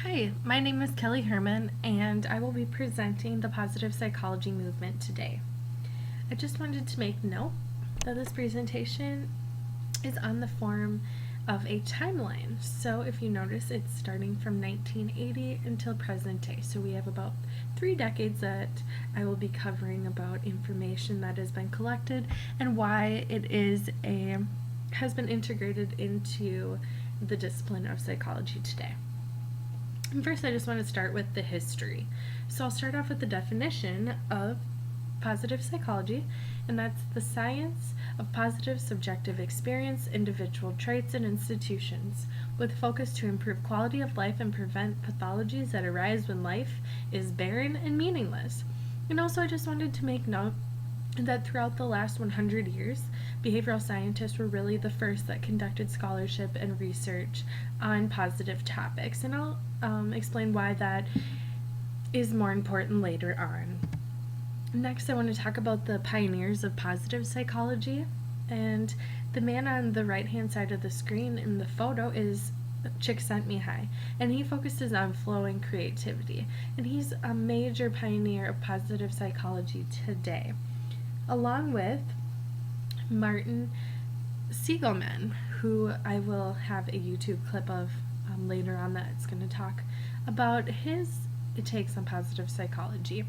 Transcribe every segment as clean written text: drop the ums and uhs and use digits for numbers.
Hi, my name is Kelly Herman, and I will be presenting the positive psychology movement today. I just wanted to make note that this presentation is on the form of a timeline. So if you notice, it's starting from 1980 until present day. So we have about 3 decades that I will be covering about information that has been collected and why it has been integrated into the discipline of psychology today. And first, I just want to start with the history. So I'll start off with the definition of positive psychology, and that's the science of positive subjective experience, individual traits, and institutions, with focus to improve quality of life and prevent pathologies that arise when life is barren and meaningless. And also, I just wanted to make note that throughout the last 100 years, behavioral scientists were really the first that conducted scholarship and research on positive topics. And I'll explain why that is more important later on. Next, I want to talk about the pioneers of positive psychology. And the man on the right-hand side of the screen in the photo is Csikszentmihalyi, and he focuses on flow and creativity. And he's a major pioneer of positive psychology today, along with Martin Seligman, who I will have a YouTube clip of later on that's going to talk about his takes on positive psychology.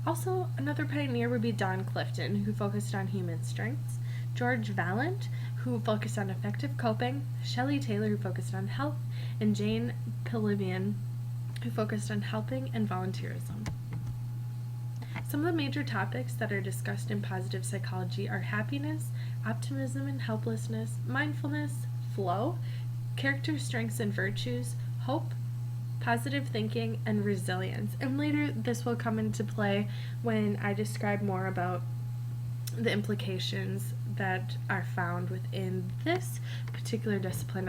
Also, another pioneer would be Don Clifton, who focused on human strengths, George Vaillant, who focused on effective coping, Shelley Taylor, who focused on health, and Jane Pilivian, who focused on helping and volunteerism. Some of the major topics that are discussed in positive psychology are happiness, optimism and helplessness, mindfulness, flow, character strengths and virtues, hope, positive thinking, and resilience. And later this will come into play when I describe more about the implications that are found within this particular discipline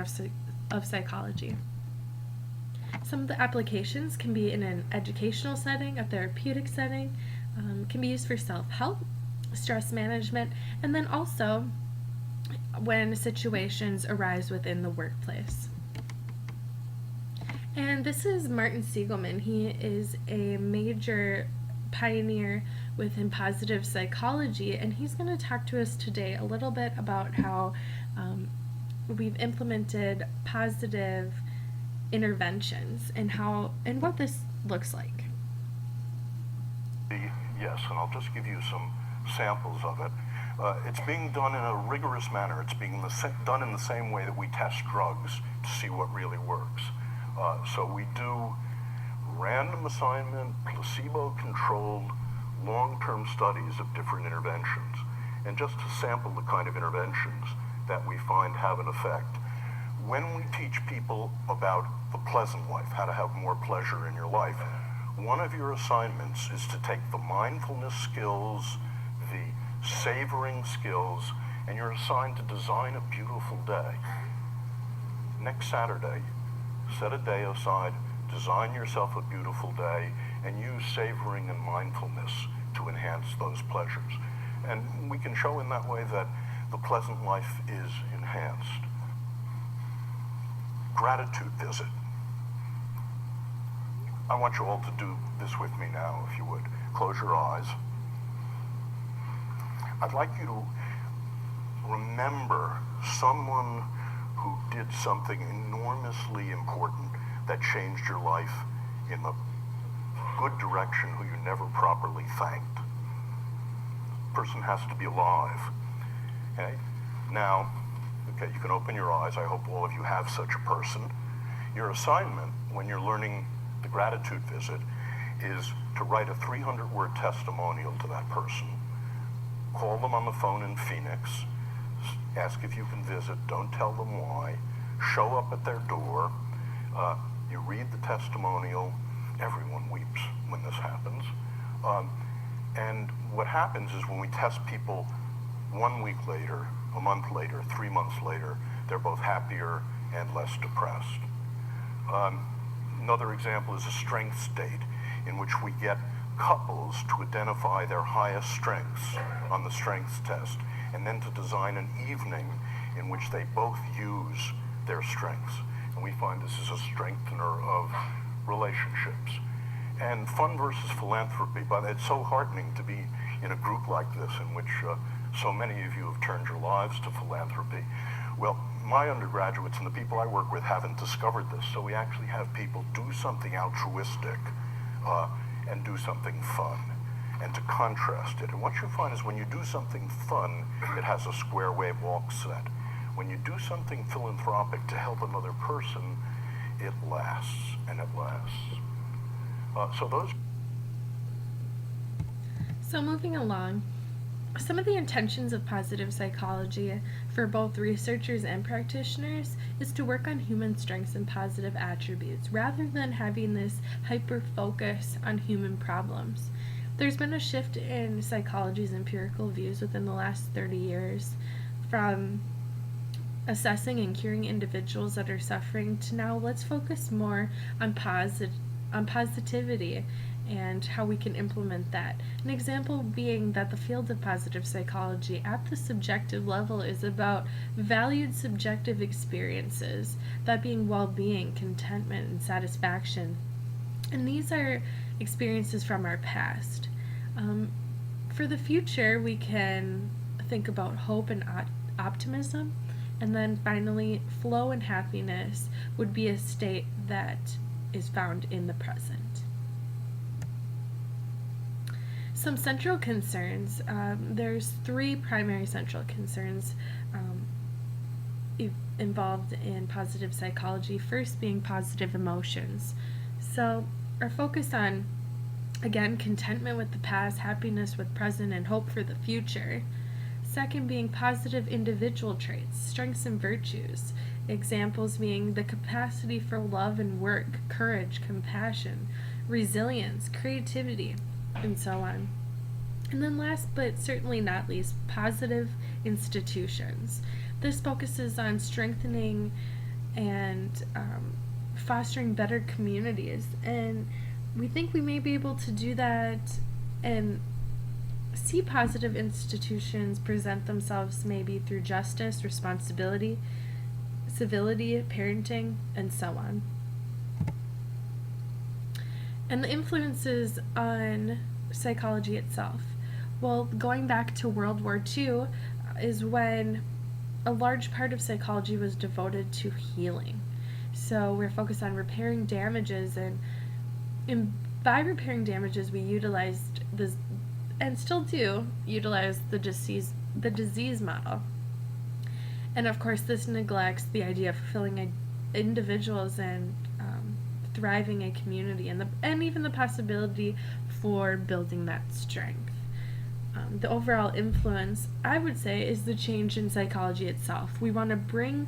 of psychology. Some of the applications can be in an educational setting, a therapeutic setting, can be used for self-help, stress management, and then also when situations arise within the workplace. And this is Martin Seligman. He is a major pioneer within positive psychology, and he's going to talk to us today a little bit about how we've implemented positive interventions and what this looks like. Yes, and I'll just give you some samples of it. It's being done in a rigorous manner. It's being done in the same way that we test drugs to see what really works. So we do random assignment, placebo-controlled, long-term studies of different interventions, and just to sample the kind of interventions that we find have an effect. When we teach people about the pleasant life, how to have more pleasure in your life, one of your assignments is to take the mindfulness skills, the savoring skills, and you're assigned to design a beautiful day. Next Saturday, set a day aside, design yourself a beautiful day, and use savoring and mindfulness to enhance those pleasures. And we can show in that way that the pleasant life is enhanced. Gratitude visit. I want you all to do this with me now, if you would. Close your eyes. I'd like you to remember someone who did something enormously important that changed your life in a good direction, who you never properly thanked. The person has to be alive. Okay? Now, you can open your eyes. I hope all of you have such a person. Your assignment when you're learning the gratitude visit is to write a 300-word testimonial to that person. Call them on the phone in Phoenix, ask if you can visit, don't tell them why, show up at their door, you read the testimonial, everyone weeps when this happens. And what happens is when we test people 1 week later, a month later, 3 months later, they're both happier and less depressed. Another example is a strengths date, in which we get couples to identify their highest strengths on the strengths test, and then to design an evening in which they both use their strengths. And we find this is a strengthener of relationships. And fun versus philanthropy, but it's so heartening to be in a group like this in which so many of you have turned your lives to philanthropy. Well, my undergraduates and the people I work with haven't discovered this, so we actually have people do something altruistic and do something fun, and to contrast it. And what you find is when you do something fun, it has a square wave walk set. When you do something philanthropic to help another person, it lasts, and it lasts. So moving along, some of the intentions of positive psychology for both researchers and practitioners is to work on human strengths and positive attributes rather than having this hyper focus on human problems. There's been a shift in psychology's empirical views within the last 30 years from assessing and curing individuals that are suffering to now let's focus more on positivity and how we can implement that. An example being that the field of positive psychology at the subjective level is about valued subjective experiences, that being well-being, contentment, and satisfaction. And these are experiences from our past. For the future, we can think about hope and optimism. And then finally, flow and happiness would be a state that is found in the present. Some central concerns. There's 3 primary central concerns involved in positive psychology. First being positive emotions. So our focus on, again, contentment with the past, happiness with present, and hope for the future. Second being positive individual traits, strengths and virtues. Examples being the capacity for love and work, courage, compassion, resilience, creativity, and so on. And then last but certainly not least, positive institutions. This focuses on strengthening and fostering better communities. And we think we may be able to do that and see positive institutions present themselves maybe through justice, responsibility, civility, parenting, and so on. And the influences on psychology itself. Well, going back to World War II is when a large part of psychology was devoted to healing. So we're focused on repairing damages, and by repairing damages, we utilized this, and still do utilize the disease model. And of course, this neglects the idea of fulfilling individuals and thriving a community, and even the possibility for building that strength. The overall influence, I would say, is the change in psychology itself. We want to bring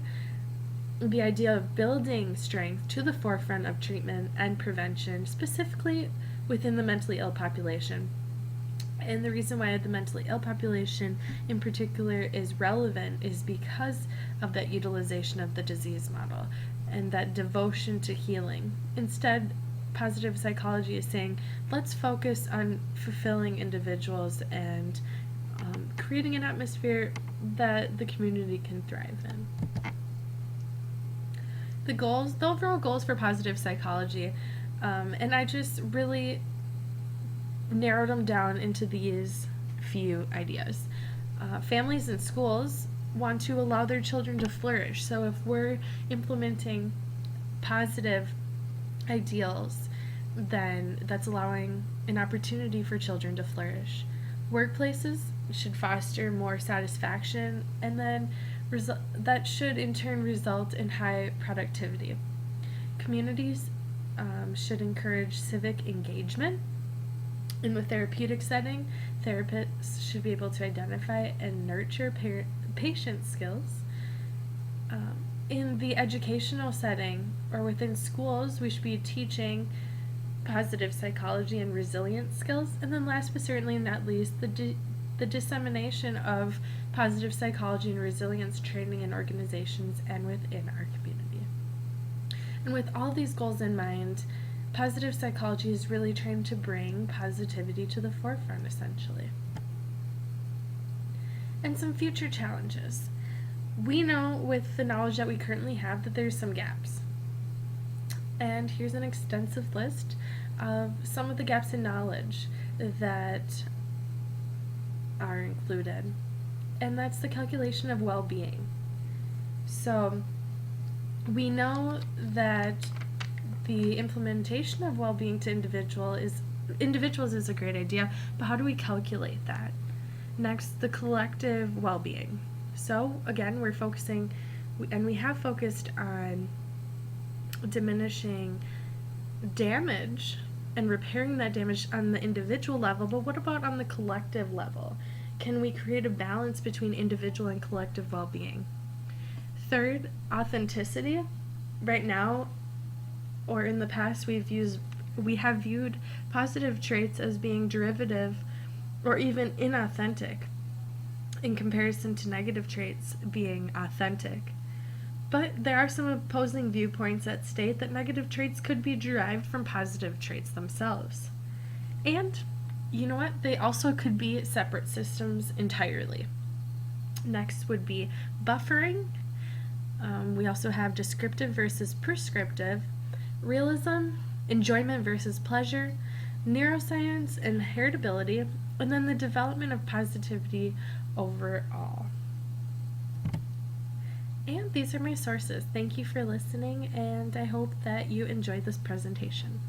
the idea of building strength to the forefront of treatment and prevention, specifically within the mentally ill population. And the reason why the mentally ill population in particular is relevant is because of that utilization of the disease model and that devotion to healing. Instead, positive psychology is saying, let's focus on fulfilling individuals and creating an atmosphere that the community can thrive in. The overall goals for positive psychology, and I just really narrowed them down into these few ideas. Families and schools want to allow their children to flourish. So if we're implementing positive ideals, then that's allowing an opportunity for children to flourish. Workplaces should foster more satisfaction, and then that should in turn result in high productivity. Communities should encourage civic engagement. In the therapeutic setting, therapists should be able to identify and nurture patient skills. In the educational setting or within schools, we should be teaching positive psychology and resilience skills. And then last but certainly not least, the dissemination of positive psychology and resilience training in organizations and within our community. And with all these goals in mind, positive psychology is really trying to bring positivity to the forefront, essentially. And some future challenges. We know with the knowledge that we currently have that there's some gaps. and here's an extensive list of some of the gaps in knowledge that are included, and that's the calculation of well-being. So we know that the implementation of well-being to individuals is a great idea, but how do we calculate that? Next, the collective well-being. So again, we're focusing, and we have focused on diminishing damage and repairing that damage on the individual level, but what about on the collective level? Can we create a balance between individual and collective well-being? Third, authenticity. Right now, or in the past, we have viewed positive traits as being derivative or even inauthentic in comparison to negative traits being authentic. But there are some opposing viewpoints that state that negative traits could be derived from positive traits themselves. And you know what? They also could be separate systems entirely. Next would be buffering. We also have descriptive versus prescriptive, realism, enjoyment versus pleasure, neuroscience and heritability, and then the development of positivity overall. And these are my sources. Thank you for listening, and I hope that you enjoyed this presentation.